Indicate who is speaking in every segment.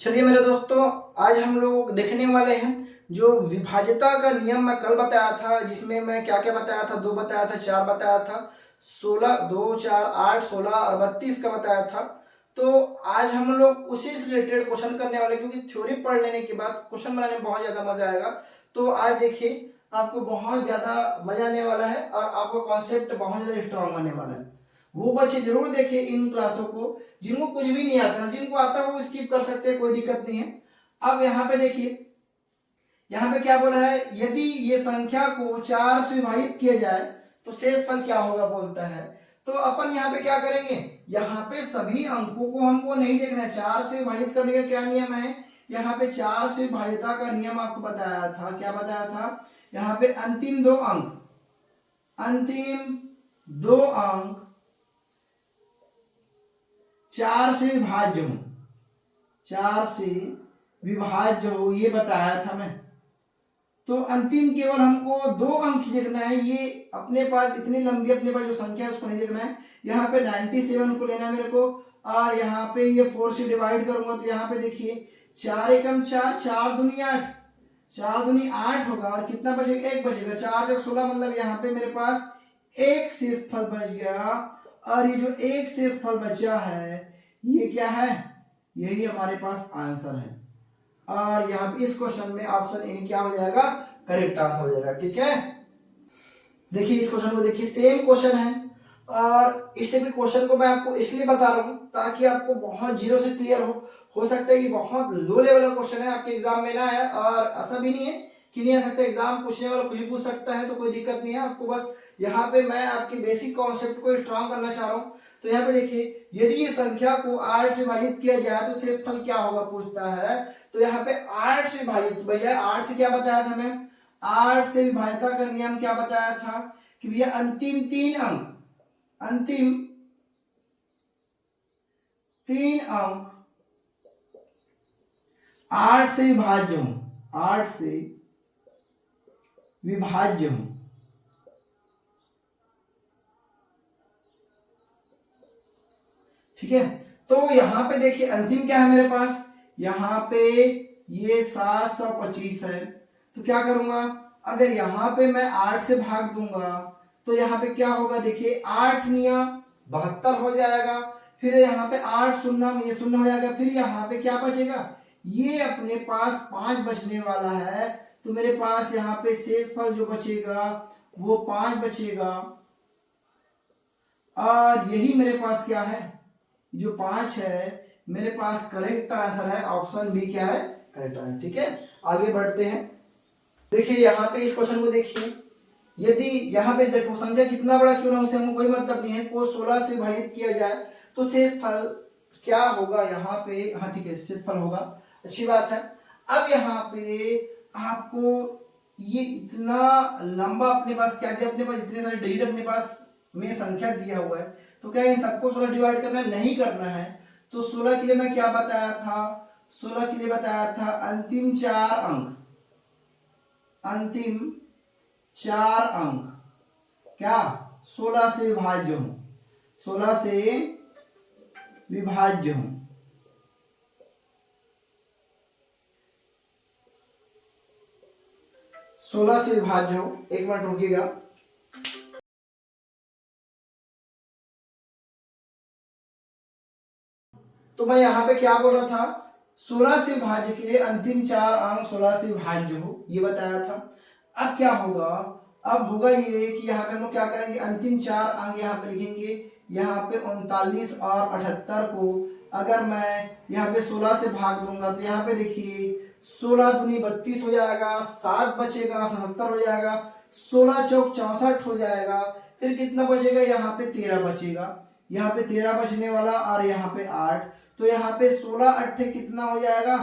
Speaker 1: चलिए मेरे दोस्तों, आज हम लोग देखने वाले हैं जो विभाज्यता का नियम मैं कल बताया था, जिसमें मैं क्या क्या बताया था, 2 बताया था, 4 बताया था, 16, 2, 4, 8, 16 और 32 का बताया था। तो आज हम लोग उसी से रिलेटेड क्वेश्चन करने वाले, क्योंकि थ्योरी पढ़ लेने के बाद क्वेश्चन बनाने में बहुत ज़्यादा मजा आएगा। तो आज देखिए, आपको बहुत ज़्यादा मजा आने वाला है और आपका कॉन्सेप्ट बहुत ज़्यादा स्ट्रांग होने वाला है। वो बच्चे जरूर देखें इन क्लासों को जिनको कुछ भी नहीं आता, जिनको आता है वो स्किप कर सकते हैं, कोई दिक्कत नहीं है। अब यहाँ पे देखिए, यहाँ पे क्या बोला है, यदि ये संख्या को 4 से विभाजित किया जाए तो शेषफल क्या होगा बोलता है। तो अपन यहाँ पे क्या करेंगे, यहाँ पे सभी अंकों को हमको नहीं देखना है। 4 से विभाजित करने का क्या नियम है, यहाँ पे 4 से विभाज्यता का नियम आपको बताया था। क्या बताया था, यहाँ पे अंतिम दो अंक 4 से विभाज्य हो, 4 से विभाज्य हो, ये बताया था मैं। तो अंतिम केवल हमको 2 अंक देखना है। ये अपने पास इतनी लंबी अपने पास जो संख्या है उसको नहीं देखना है। यहाँ पे 97 को लेना है मेरे को, और यहाँ पे ये 4 से डिवाइड करूंगा तो यहाँ पे देखिए 4 एकम 4, 4 दूनी 8, 4 दूनी 8 होगा, और कितना बचेगा, 1 बचेगा। 4 जग 16, मतलब यहाँ पे मेरे पास एक शेषफल बच गया। और ये जो एक शेषफल बचा है ये क्या है, यही हमारे पास आंसर है। और यहाँ पे इस क्वेश्चन में ऑप्शन ए क्या हो जाएगा, करेक्ट आंसर हो जाएगा। ठीक है, देखिए इस क्वेश्चन को देखिए, सेम क्वेश्चन है। और इस टाइप के क्वेश्चन को मैं आपको इसलिए बता रहा हूँ ताकि आपको बहुत जीरो से क्लियर हो सकता है कि बहुत लो लेवल का क्वेश्चन है, आपके एग्जाम में ना है। और ऐसा भी नहीं है कि नहीं आ सकता, एग्जाम पूछने वाला कुछ भी पूछ सकता है, तो कोई दिक्कत नहीं है। आपको बस यहाँ पे मैं आपके बेसिक कॉन्सेप्ट को स्ट्रॉन्ग करना चाह रहा हूँ। तो यहाँ पे देखिए, यदि ये संख्या को 8 से विभाजित किया जाए तो शेषफल क्या होगा पूछता है। तो यहाँ पे 8 से विभाजित, भैया 8 से क्या बताया था मैं, 8 से विभाज्यता का नियम क्या बताया था कि भैया अंतिम 3 अंक 8 से विभाज्य हो, 8 से विभाज्य हो। ठीक है, तो यहां पे देखिए अंतिम क्या है मेरे पास, यहां पे ये 725 है। तो क्या करूंगा, अगर यहां पे मैं 8 से भाग दूंगा तो यहाँ पे क्या होगा, देखिए 8 निया 72 हो जाएगा। फिर यहाँ पे 8 शून्य में ये शून्य हो जाएगा। फिर यहाँ पे क्या बचेगा, ये अपने पास 5 बचने वाला है। तो मेरे पास यहाँ पे शेषफल जो बचेगा वो 5 बचेगा। और यही मेरे पास क्या है, जो 5 है मेरे पास करेक्ट आंसर है। ऑप्शन बी क्या है, करेक्ट आंसर। ठीक है, आगे बढ़ते हैं। देखिए यहाँ पे इस क्वेश्चन को देखिए, यदि यहाँ पे देखो संख्या कितना बड़ा क्यों ना उसे हमको कोई मतलब नहीं है, को 16 से विभाजित किया जाए तो शेषफल क्या होगा यहाँ पे, हाँ ठीक है शेषफल होगा, अच्छी बात है। अब यहाँ पे आपको ये इतना लंबा अपने पास क्या दिया, अपने पास इतने सारे डिजिट अपने पास में संख्या दिया हुआ है, तो क्या इन सबको 16 डिवाइड करना है, नहीं करना है। तो 16 के लिए मैं क्या बताया था, 16 के लिए बताया था अंतिम 4 अंक क्या 16 से विभाज्य हो, 16 से विभाज्य हो। एक मिनट रुकिएगा। तो मैं यहाँ पे क्या बोल रहा था, 16 से विभाज्य के लिए अंतिम 4 अंक 16 से विभाज्य हो, ये बताया था। अब क्या होगा, अब होगा ये कि यहाँ पे हम लोग क्या करेंगे, अंतिम 4 अंक यहाँ पे लिखेंगे। यहाँ पे 39 और 78 को अगर मैं यहाँ पे 16 से भाग दूंगा तो यहाँ पे देखिए 16 दूनी 32 हो जाएगा, 7 बचेगा, 77 हो जाएगा, 16 चौक 64 हो जाएगा। फिर कितना बचेगा, यहाँ पे 13 बचेगा, यहाँ पे 13 बचने वाला, और यहाँ पे 8। तो यहाँ पे 16 अट्ठे कितना हो जाएगा,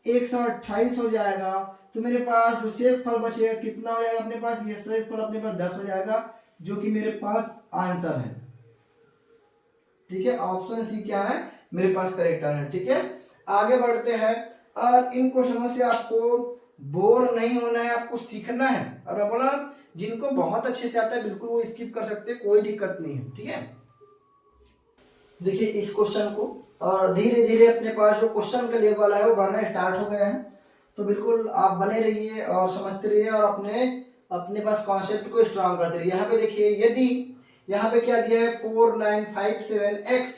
Speaker 1: 128 हो जाएगा। तो मेरे पास जो शेषफल बचेगा कितना हो जाएगा, अपने पास ये शेषफल अपने पास 10 हो जाएगा, जो कि मेरे पास आंसर है। ठीक है, ऑप्शन सी क्या है, मेरे पास करेक्ट आंसर है। ठीक है, आगे बढ़ते हैं। और इन क्वेश्चनों से आपको बोर नहीं होना है, आपको सीखना है। और मैं बोला जिनको बहुत अच्छे से आता है बिल्कुल वो स्किप कर सकते हैं, कोई दिक्कत नहीं है। ठीक है, देखिए इस क्वेश्चन को, और धीरे धीरे अपने पास जो क्वेश्चन का लेवल है वो बढ़ना स्टार्ट हो गया है। तो बिल्कुल आप बने रहिए और समझते रहिए और अपने अपने पास कॉन्सेप्ट को स्ट्रांग करते रहिए। यहाँ पे देखिए, यदि यहाँ पे क्या दिया है 4957x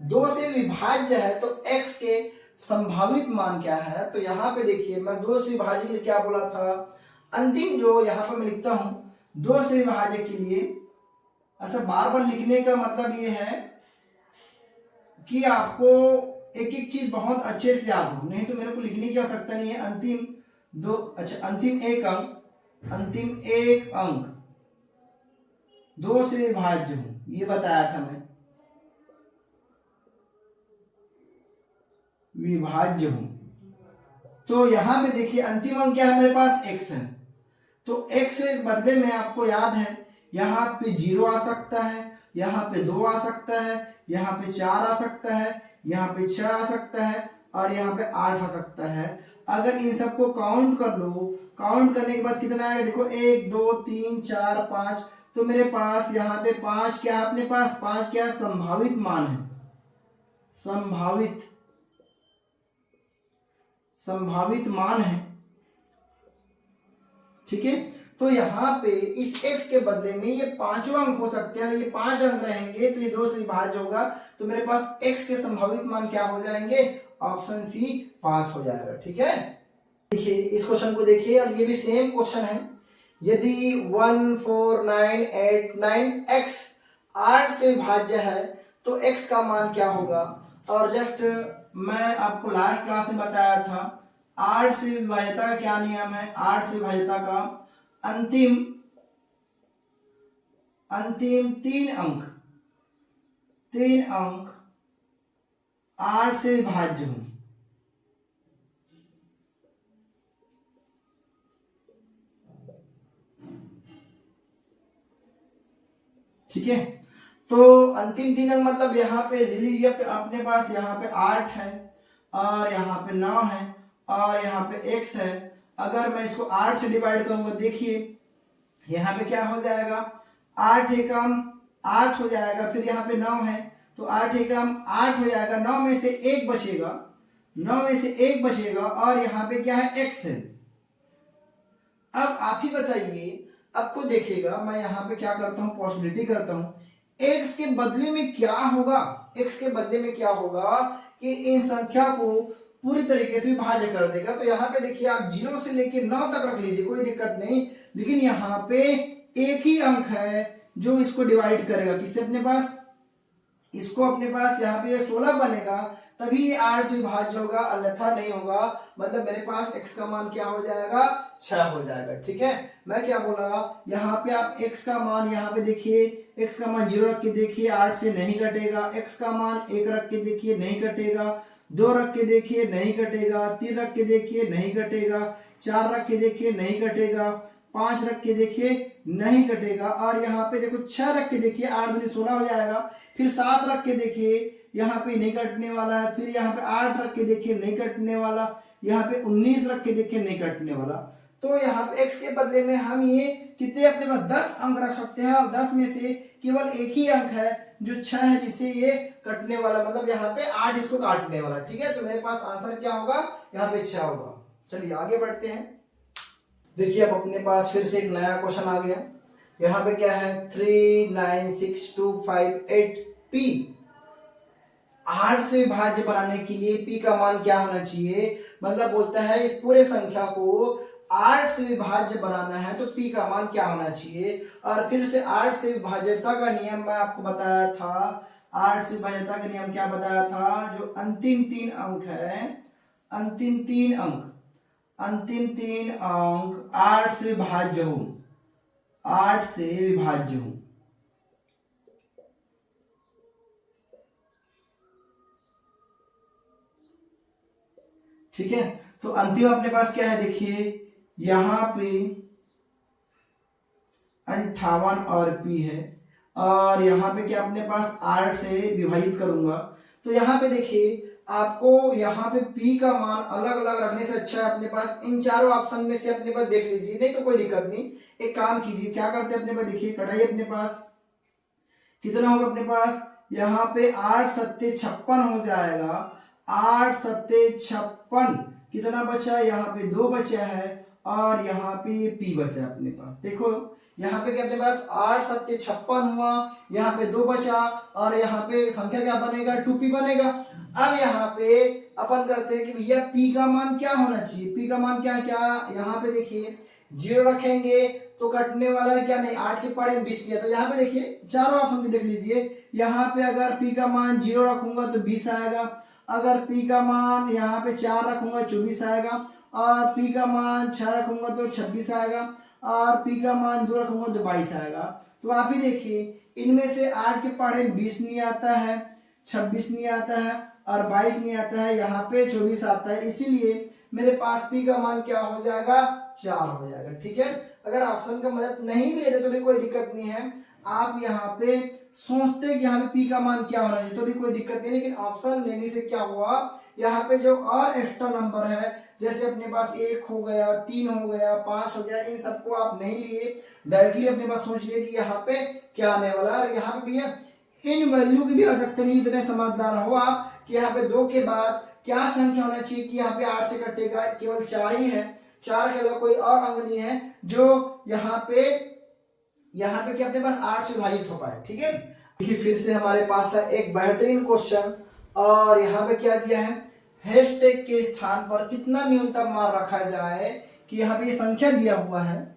Speaker 1: 2 से विभाज्य है तो x के संभावित मान क्या है। तो यहाँ पे देखिए, मैं 2 से विभाज्य के लिए क्या बोला था, अंतिम जो यहाँ पे मैं लिखता हूँ 2 से विभाज्य के लिए, ऐसा बार बार लिखने का मतलब ये है कि आपको एक एक चीज बहुत अच्छे से याद हो, नहीं तो मेरे को लिखने की आवश्यकता नहीं है। अंतिम दो, अच्छा अंतिम एक अंक 2 से विभाज्य हूं, ये बताया था मैं, विभाज्य हूं। तो यहां पे देखिए अंतिम अंक क्या है मेरे पास, x है। तो x के बदले में आपको याद है यहाँ पे 0 आ सकता है, यहाँ पे 2 आ सकता है, यहाँ पे 4 आ सकता है, यहाँ पे 6 आ सकता है और यहाँ पे 8 आ सकता है। अगर इन सबको काउंट कर लो, काउंट करने के बाद कितना आएगा देखो, 1 2 3 4 5। तो मेरे पास यहाँ पे 5 क्या है, अपने पास 5 क्या है, संभावित मान है, संभावित मान है। ठीक है, तो यहाँ पे इस x के बदले में ये 5 अंक हो सकते हैं, ये 5 अंक रहेंगे तो ये 2 से विभाज्य होगा। तो मेरे पास x के संभावित मान क्या हो जाएंगे, ऑप्शन सी 5 हो जाएगा। ठीक है, देखिए इस क्वेश्चन को देखिए, और ये भी सेम क्वेश्चन है। यदि 14989x 8 से विभाज्य है तो x का मान क्या होगा। और जस्ट मैं आपको लास्ट क्लास में बताया था 8 से विभाज्यता का क्या नियम है। 8 से विभाज्यता का अंतिम 3 अंक 8 से विभाज्य हूं। ठीक है, तो अंतिम 3 अंक मतलब यहाँ पे ले लीजिए अपने पास, यहाँ पे 8 है और यहाँ पे 9 है और यहाँ पे x है। अगर मैं इसको 8 से डिवाइड करूंगा, देखिए यहाँ पे क्या हो जाएगा, 8 एकम 8 हो जाएगा, फिर यहाँ पे 9 है तो 8 एकम 8 हो जाएगा, 9 में से 1 बचेगा, 9 में से 1 बचेगा और यहाँ पे क्या है, x है। अब आप ही बताइए, आपको देखिएगा मैं यहाँ पे क्या करता हूँ, पॉसिबिलिटी करता हूँ, x के बदले में क्या होगा, x के बदले में क्या होगा कि इन संख्या को पूरी तरीके से विभाज्य कर देगा। तो यहाँ पे देखिए आप 0 से लेके 9 तक रख लीजिए, कोई दिक्कत नहीं, लेकिन यहाँ पे एक ही अंक है जो इसको डिवाइड करेगा, किससे, अपने पास, इसको अपने पास। यहाँ पे 16 बनेगा तभी ये 8 से विभाज्य होगा, अन्यथा नहीं होगा। मतलब मेरे पास x का मान क्या हो जाएगा, 6 हो जाएगा। ठीक है, मैं क्या बोला, यहाँ पे आप x का मान यहाँ पे देखिए, x का मान 0 रख के देखिए, 8 से नहीं कटेगा। x का मान 1 रख के देखिए, नहीं कटेगा। 2 रख के देखिए, नहीं कटेगा। 3 रख के देखिए, नहीं कटेगा। 4 रख के देखिए, नहीं कटेगा। 5 रख के देखिए, नहीं कटेगा। और यहाँ पे देखो 6 रख के देखिए, 8 दूनी 16 हो जाएगा। फिर 7 रख के देखिए, यहाँ पे नहीं कटने वाला है। फिर यहाँ पे 8 रख के देखिए, नहीं कटने वाला। यहाँ पे 19 रख के देखिए, नहीं कटने वाला। तो यहाँ पे x के बदले में हम ये कितने अपने पास 10 अंक रख सकते हैं, और 10 में से केवल एक ही अंक है जो 6 है, जिससे ये कटने वाला, मतलब यहाँ पे 8 इसको काटने वाला। ठीक है, तो मेरे पास आंसर क्या होगा, यहाँ पे 6 होगा। चलिए आगे बढ़ते हैं। देखिए अब अपने पास फिर से एक नया क्वेश्चन आ गया। यहाँ पे क्या है, 3962558p 8 से विभाज्य बनाने के लिए p का मान क्या होना चाहिए। मतलब बोलता है इस पूरे संख्या को 8 से विभाज्य बनाना है तो p का मान क्या होना चाहिए। और फिर से 8 से विभाज्यता का नियम मैं आपको बताया था। 8 से विभाज्यता का नियम क्या बताया था, जो अंतिम 3 अंक है, अंतिम 3 अंक 8 से विभाज्य हो, 8 से विभाज्य हो। ठीक है, तो अंतिम अपने पास क्या है, देखिए यहां पे 58 और p है, और यहाँ पे क्या अपने पास 8 से विभाजित करूंगा। तो यहाँ पे देखिए आपको यहाँ पे p का मान अलग अलग रखने से अच्छा है अपने पास इन चारों ऑप्शन में से अपने पास देख लीजिए, नहीं तो कोई दिक्कत नहीं। एक काम कीजिए, क्या करते हैं अपने पास, देखिए कढ़ाई अपने पास कितना होगा, अपने पास यहाँ पे 8 सत्ते 56 हो जाएगा। 8 सत्ते 56, कितना बचा, यहाँ पे 2 बचा है और यहाँ पे पी बचा अपने पास। देखो यहाँ पे क्या अपने पास 8 सत्ते 56 हुआ, यहाँ पे 2 बचा और यहाँ पे संख्या क्या बनेगा, 2p बनेगा। अब यहाँ पे अपन करते हैं कि भैया p का मान क्या होना चाहिए। p का मान क्या है, क्या यहाँ पे देखिए 0 रखेंगे तो कटने वाला है क्या, नहीं 8 के पढ़े 20 किया। तो यहाँ पे देखिए चारों ऑप्शन भी देख लीजिए। यहाँ पे अगर p का मान 0 रखूंगा तो 20 आएगा, अगर p का मान यहाँ पे 4 रखूंगा 24 आएगा, और p का मान 6 रखूंगा तो 26 आएगा, और p का मान 2 रखूंगा तो 22 आएगा। तो आप ही देखिए इनमें से 8 के पढ़े 20 नहीं आता है, 26 नहीं आता है और 22 नहीं आता है, यहाँ पे 24 आता है। इसीलिए मेरे पास p का मान क्या हो जाएगा, 4 हो जाएगा। ठीक है, अगर ऑप्शन का मदद नहीं भी लेते तो भी कोई दिक्कत नहीं है। आप यहाँ पे सोचते कि यहाँ पे p का मान क्या होना चाहिए तो भी कोई दिक्कत नहीं, लेकिन ऑप्शन लेने से क्या हुआ, यहाँ पे जो और एक्स्ट्रा नंबर है जैसे अपने पास 1 हो गया, 3 हो गया, 5 हो गया, इन सबको आप नहीं लिए, डायरेक्टली अपने पास सोच लिए कि यहाँ पे क्या आने वाला है। और यहाँ पे भैया इन वैल्यू की भी आवश्यकता नहीं, इतने समझदार हो आप कि यहाँ पे 2 के बाद क्या संख्या होना चाहिए कि यहाँ पे 8 से कटेगा, केवल 4 ही है, 4 के अलावा कोई और अंक नहीं है जो यहाँ पे क्या अपने पास 8 से विभाजित हो पाए। ठीक है, देखिए फिर से हमारे पास है एक बेहतरीन क्वेश्चन, और यहाँ पे क्या दिया है, हैशटैग के स्थान पर कितना न्यूनतम मान रखा जाए कि यहाँ पे ये संख्या दिया हुआ है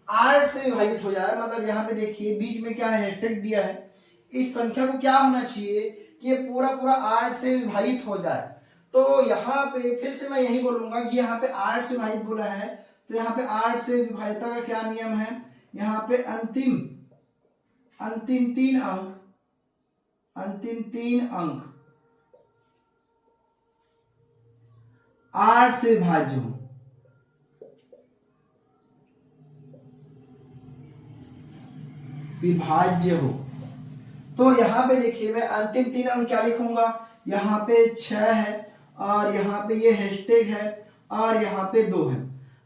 Speaker 1: 8 से विभाजित हो जाए। मतलब यहाँ पे देखिए बीच में क्या है, हैशटैग दिया है, इस संख्या को क्या होना चाहिए कि ये पूरा पूरा 8 से विभाजित हो जाए। तो यहाँ पे फिर से मैं यही बोलूंगा कि यहाँ पे 8 से विभाजित बोला है, तो यहाँ पे 8 से विभाजित का क्या नियम है, यहाँ पे अंतिम 3 अंक 8 से विभाज्य हो। तो यहाँ पे देखिए मैं अंतिम 3 अंक क्या लिखूंगा, यहाँ पे 6 है और यहाँ पे ये हैशटैग है और यहाँ पे 2 है।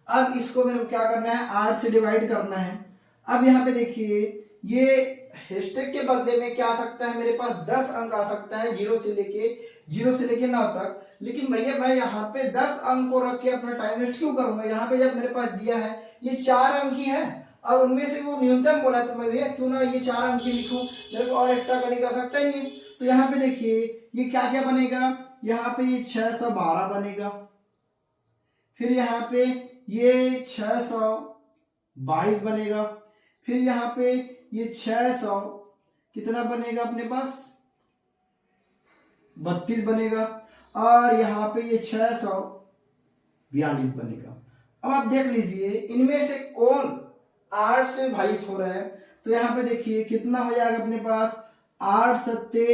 Speaker 1: अब इसको मेरे को क्या करना है, 8 से डिवाइड करना है। अब यहाँ पे देखिए ये हैशटैग के बदले में क्या आ सकता है, मेरे पास 10 अंक आ सकता है, 0 से लेके 9 तक। लेकिन भैया मैं यहाँ पे 10 अंक को रख के अपना टाइम वेस्ट क्यों करूंगा, यहाँ पे जब मेरे पास दिया है ये 4 अंक ही है और उनमें से वो न्यूनतम बोला, तो मैं भैया क्यों ना ये 4 अंक ही लिखूं, मेरे को और एक्स्ट्रा करने का सकता ही नहीं। तो यहाँ पे देखिए ये क्या क्या बनेगा, यहाँ पे ये 612 बनेगा, फिर यहाँ पे ये 622 बनेगा, फिर यहाँ पे ये 600 कितना बनेगा अपने पास 32 बनेगा, और यहाँ पे ये 642 बनेगा। अब आप देख लीजिए इनमें से कौन 8 से विभाजित हो रहा है। तो यहाँ पे देखिए कितना हो जाएगा अपने पास 8 सत्ते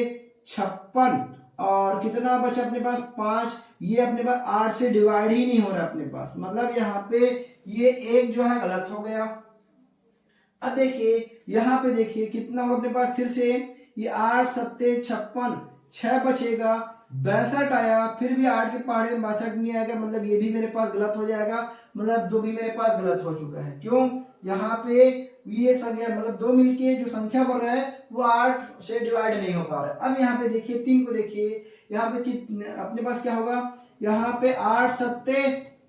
Speaker 1: 56 और कितना बचा अपने पास 5, ये अपने पास 8 से डिवाइड ही नहीं हो रहा अपने पास, मतलब यहाँ पे ये एक जो है गलत हो गया। अब देखिए यहाँ पे देखिए कितना होगा अपने पास, फिर से ये 8 सत्ते 56, 6 बचेगा 62 आया, फिर भी 8 के पहाड़े में 62 नहीं आएगा, मतलब ये भी मेरे पास गलत हो जाएगा, मतलब 2 भी मेरे पास गलत हो चुका है। क्यों, यहाँ पे ये संख्या मतलब 2 मिलके जो संख्या बन रहा है वो 8 से डिवाइड नहीं हो पा रहा है। अब यहाँ पे देखिए 3 को देखिए, यहाँ पे अपने पास क्या होगा, यहाँ पे 8 सत्ते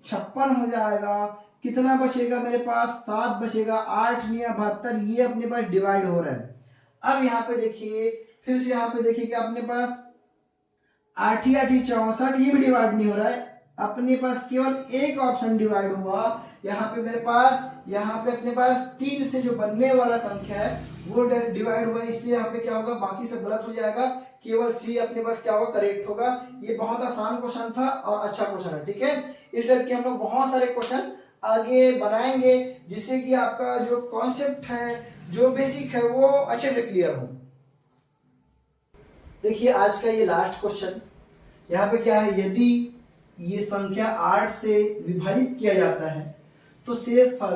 Speaker 1: 56 हो जाएगा, कितना बचेगा मेरे पास 7 बचेगा, 8 नहीं 72, ये अपने पास डिवाइड हो रहा है। अब यहाँ पे देखिए फिर से यहाँ पे देखिए कि अपने पास 8 8 64, ये भी डिवाइड नहीं हो रहा है, अपने पास केवल एक ऑप्शन डिवाइड हुआ। यहाँ पे मेरे पास यहाँ पे अपने पास 3 से जो बनने वाला संख्या है वो डिवाइड हुआ, इसलिए यहाँ पे क्या होगा, बाकी सब गलत हो जाएगा, केवल सी अपने पास क्या होगा, करेक्ट होगा। ये बहुत आसान क्वेश्चन था और अच्छा क्वेश्चन है। ठीक है, इस टाइप के हम लोग बहुत सारे क्वेश्चन आगे बनाएंगे जिससे कि आपका जो कॉन्सेप्ट है, जो बेसिक है वो अच्छे से क्लियर हो। देखिए आज का ये लास्ट क्वेश्चन, यहाँ पे क्या है, यदि ये संख्या 8 से विभाजित किया जाता है तो शेषफल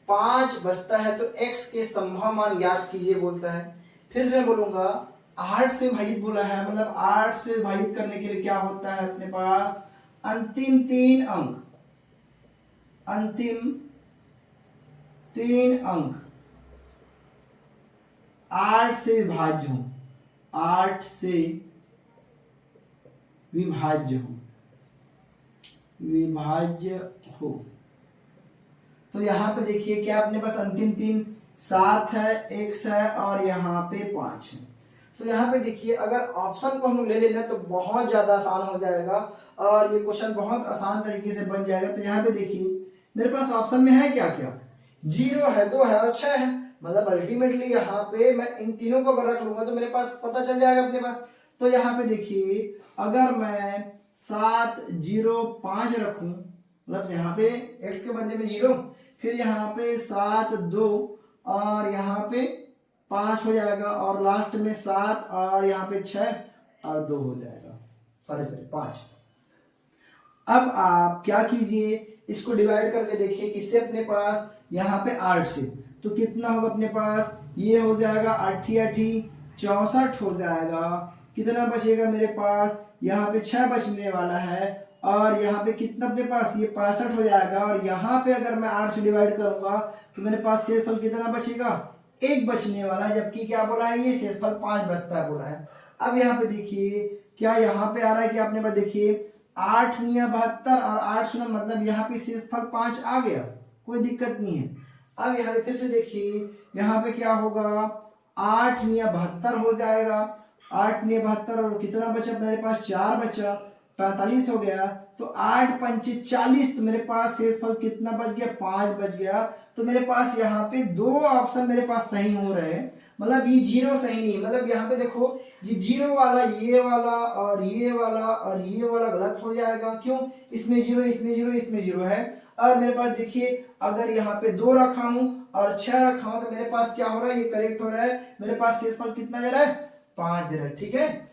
Speaker 1: 5 बचता है, तो x के संभव मान ज्ञात कीजिए बोलता है। फिर से मैं बोलूंगा 8 से विभाजित बोला है, मतलब 8 से विभाजित करने के लिए क्या होता है अपने पास, अंतिम 3 अंक 8 से विभाज्य हो। 8 से विभाज्य हो। तो यहाँ पे देखिए क्या अपने पास अंतिम 3 7 है, x है और यहाँ पे 5 है। तो यहाँ पे देखिए अगर ऑप्शन को हम लोग ले लेना तो बहुत ज्यादा आसान हो जाएगा और ये क्वेश्चन बहुत आसान तरीके से बन जाएगा। तो यहाँ पे देखिए मेरे पास ऑप्शन में है क्या क्या, 0 है, 2 है और 6 है। मतलब अल्टीमेटली यहाँ पे मैं इन तीनों को अगर रख लूंगा तो मेरे पास पता चल जाएगा अपने पास। तो यहाँ पे देखिए अगर मैं 7 0 5 रखूं, मतलब यहाँ पे x के बदले में 0, फिर यहाँ पे 7 2 और यहाँ पे 5 हो जाएगा और लास्ट में 7 और यहाँ पे 6 और 2 हो जाएगा, सॉरी 5। अब आप क्या कीजिए, इसको डिवाइड करके देखिए किससे अपने पास, यहाँ पे 8 से। तो कितना होगा अपने पास, ये हो जाएगा 8 8 64 हो जाएगा। कितना बचेगा मेरे पास, यहाँ पे 6 बचने वाला है और यहाँ पे कितना अपने पास, ये 65 हो जाएगा। और यहाँ पे अगर मैं 8 से डिवाइड करूंगा तो मेरे पास शेषफल कितना बचेगा, 1 बचने वाला है। जबकि क्या बोला है, ये शेषफल 5 बचता है बोला है। अब यहाँ पे देखिए क्या यहाँ पे आ रहा है कि आपने पास देखिए 8 9 72 और 8 शून्य, मतलब यहाँ पे शेषफल 5 आ गया, कोई दिक्कत नहीं है। अब यहाँ पे फिर से देखिए यहाँ पे क्या होगा, 8 9 72 हो जाएगा, 8 9 72 और कितना बचा मेरे पास, 4 बचा, 45 हो गया। तो 8 5 40, तो मेरे पास शेषफल कितना बच गया, 5 बच गया। तो मेरे पास यहाँ पे 2 ऑप्शन मेरे पास सही हो रहे हैं, मतलब ये 0 सही नहीं, मतलब यहाँ पे देखो ये 0 वाला, ये वाला और ये वाला और ये वाला गलत हो जाएगा। क्यों, इसमें 0 इसमें 0 इसमें 0 है। और मेरे पास देखिए अगर यहाँ पे 2 रखा हूं और 6 रखा हूं तो मेरे पास क्या हो रहा है, ये करेक्ट हो रहा है। मेरे पास शेषफल कितना दे रहा है, 5 दे रहा है, ठीक है।